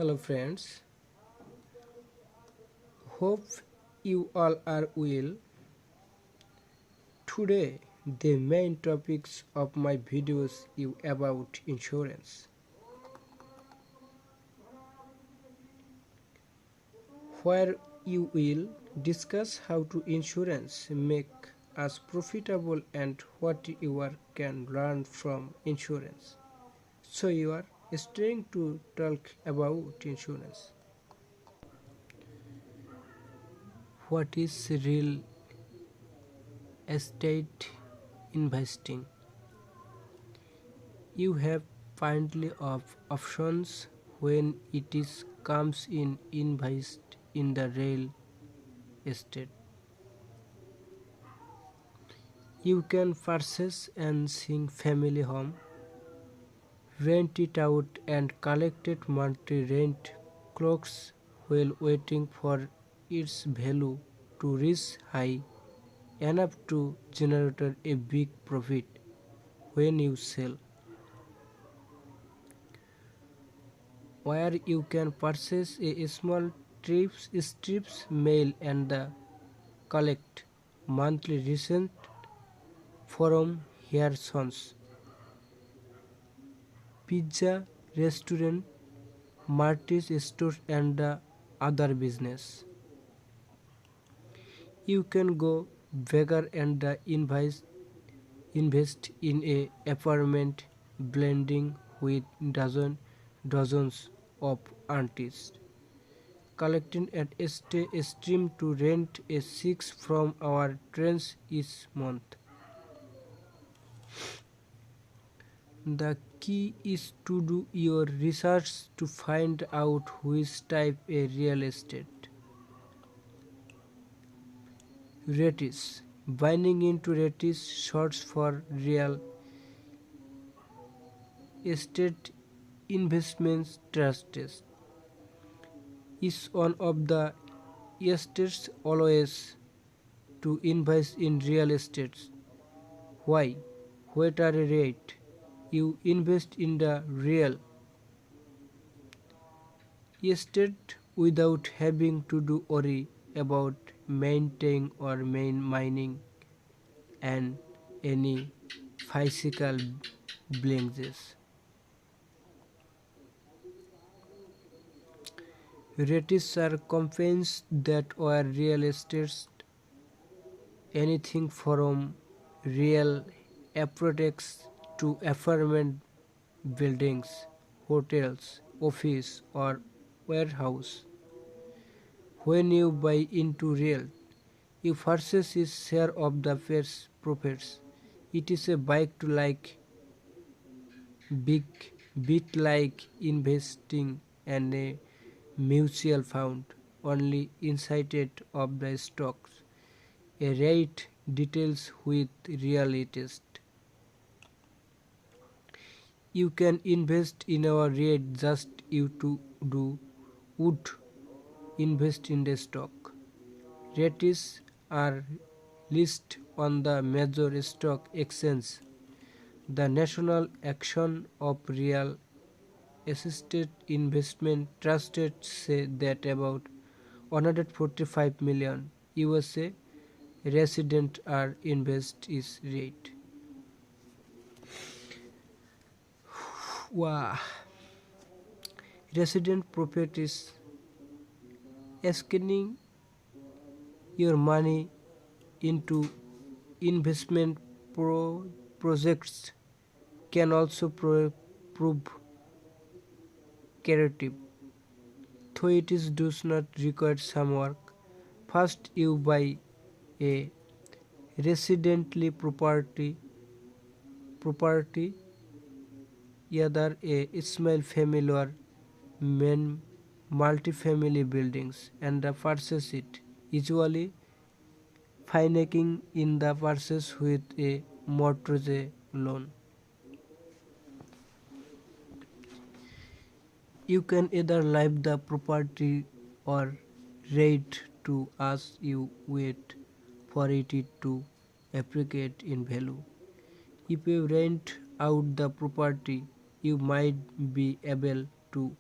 Hello friends, hope you all are well. Today the main topics of my videos is about insurance, where you will discuss how to insurance make us profitable and what you can learn from insurance. So you are starting to talk about insurance. What is real estate investing? You have plenty of options when it is comes in invest in the real estate. You can purchase and sing family home, rent it out and collect it monthly rent clocks while waiting for its value to reach high enough to generate a big profit when you sell. Where you can purchase a small strips mail and the collect monthly recent from here sons, pizza restaurant, Marty's store and the other business. You can go bigger and invest in a apartment blending with dozens of artists collecting at a stream to rent a six from our trains each month. The key is to do your research to find out which type a real estate. REITs. Buying into REITs shorts for real estate investments trusts is one of the easiest always to invest in real estates. Why? What are a rate? You invest in the real estate without having to do worry about maintaining or mining and any physical blinks. REITs are companies that were real estates, anything from real projects to apartment buildings, hotels, office or warehouse. When you buy into real, you purchase a share of the first profits. It is a bike to like big bit like investing in a mutual fund, only inside of the stocks. A rate details with realities. You can invest in our rate just you to do would invest in the stock. Rates are listed on the major stock exchange. The National Action of Real Estate Investment Trusted say that about 145 million USA residents are invest is rate. Wow. Resident properties scanning your money into investment projects can also prove creative, though it is does not require some work. First, you buy a residential property, either a small family or main multi-family buildings, and purchase it. Usually, financing in the purchase with a mortgage loan. You can either leave the property or rent to as you wait for it to appreciate in value. If you rent out the property, you might be able to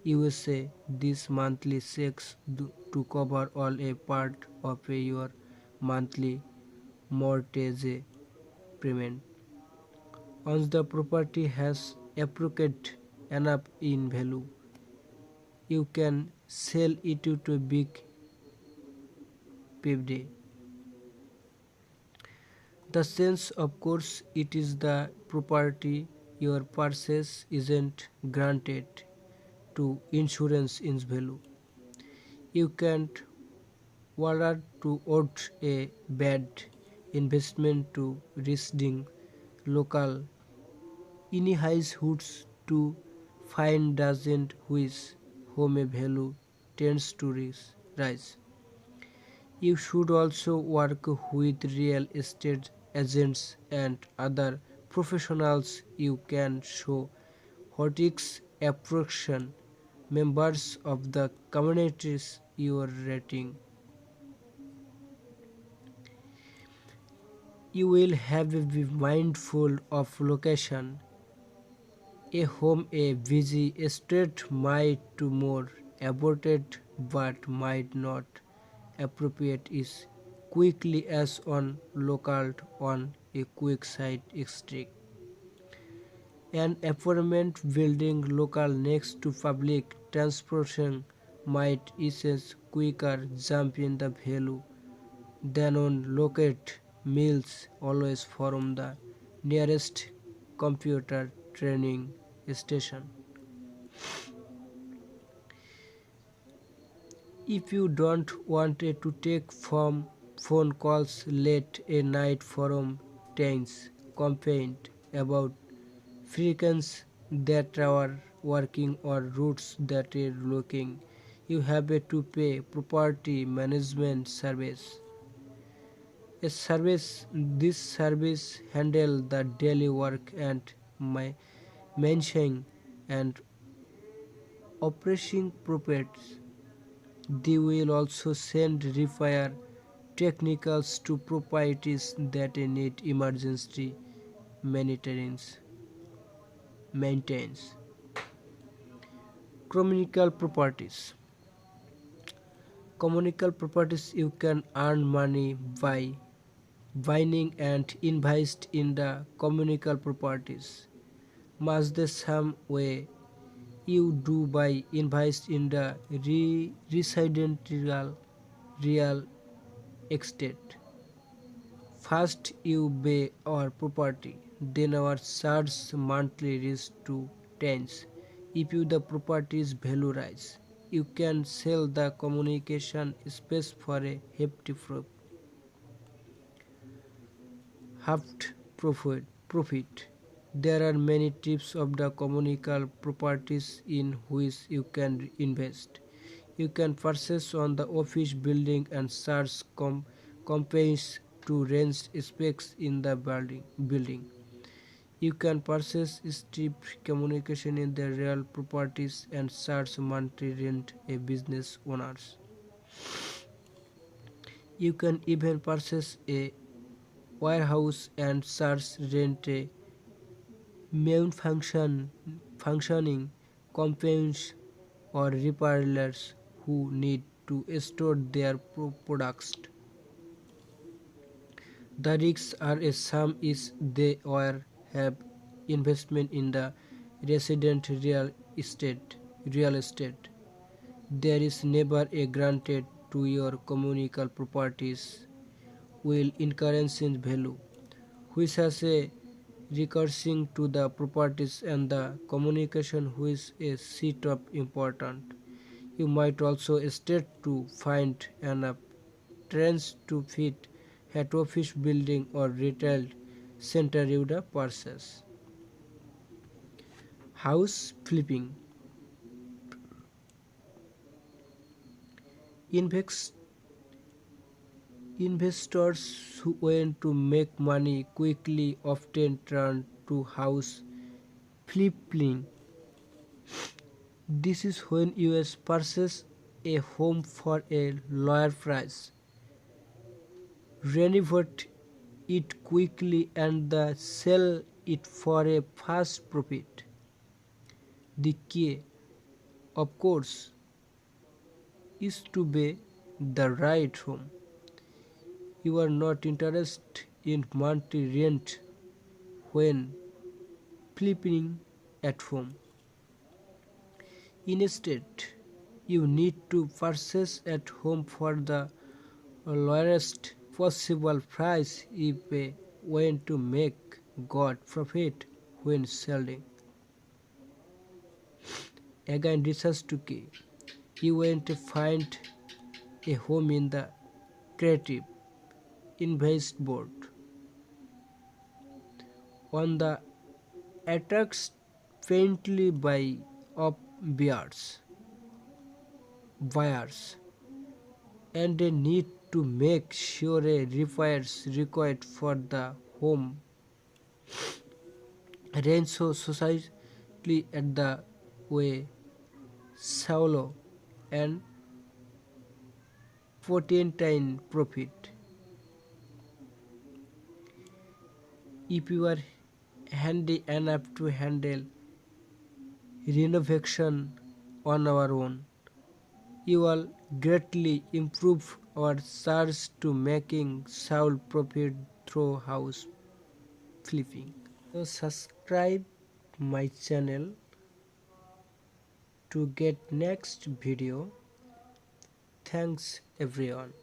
USA. This monthly checks to cover all a part of your monthly mortgage payment. Once the property has appreciated enough in value, you can sell it to a big payday. The sense, of course, it is the property your purchase isn't granted to insurance in value. You can't order to opt a bad investment to risking local hoods to find doesn't which home value tends to rise. You should also work with real estate agents and other professionals you can show Hortics approxion members of the communities you are rating. You will have to be mindful of location. A home a busy estate might to more aborted but might not appropriate is quickly as on local on a quick site street. An apartment building local next to public transportation might ease quicker jump in the value than on locate mills always from the nearest computer training station. If you don't want to take phone calls late at night from tenants complaint about frequencies that are working or routes that are looking, you have to pay property management service. This service handle the daily work and my mentioning and operating properties. They will also send repair technicals to properties that need emergency maintenance. Maintains. Communal properties. Communal properties you can earn money by buying and invest in the communal properties. Much the same way you do by invest in the residential real estate. First you buy our property, then our charge monthly reach to tens. If you the property's value rise, you can sell the communication space for a hefty profit. There are many types of the communal properties in which you can invest. You can purchase on the office building and charge companies to rent space in the building. You can purchase strip communication in the real properties and charge monthly rent a business owners. You can even purchase a warehouse and charge rent a main functioning companies or retailers who need to store their products. The risks are a sum is they or have investment in the resident real estate. There is never a granted to your communal properties will increase in value, which has a recurring to the properties and the communication which is a seat of important. You might also state to find enough trends to fit head office building or retail center you the purchase. House flipping. Invest, investors who want to make money quickly often turn to house flipping. This is when you purchase a home for a lower price, renovate it quickly and sell it for a fast profit. The key of course, is to buy the right home. You are not interested in monthly rent when flipping at home. Instead, you need to purchase at home for the lowest possible price if you want to make good profit when selling. Again, this has to key. You want to find a home in the creative invest board on the attacks faintly by of buyers, and they need to make sure a repairs required for the home range so society at the way shallow and potential profit. If you are handy enough to handle renovation on our own, you will greatly improve our chances to making sound profit through house flipping. So subscribe my channel to get next video. Thanks everyone.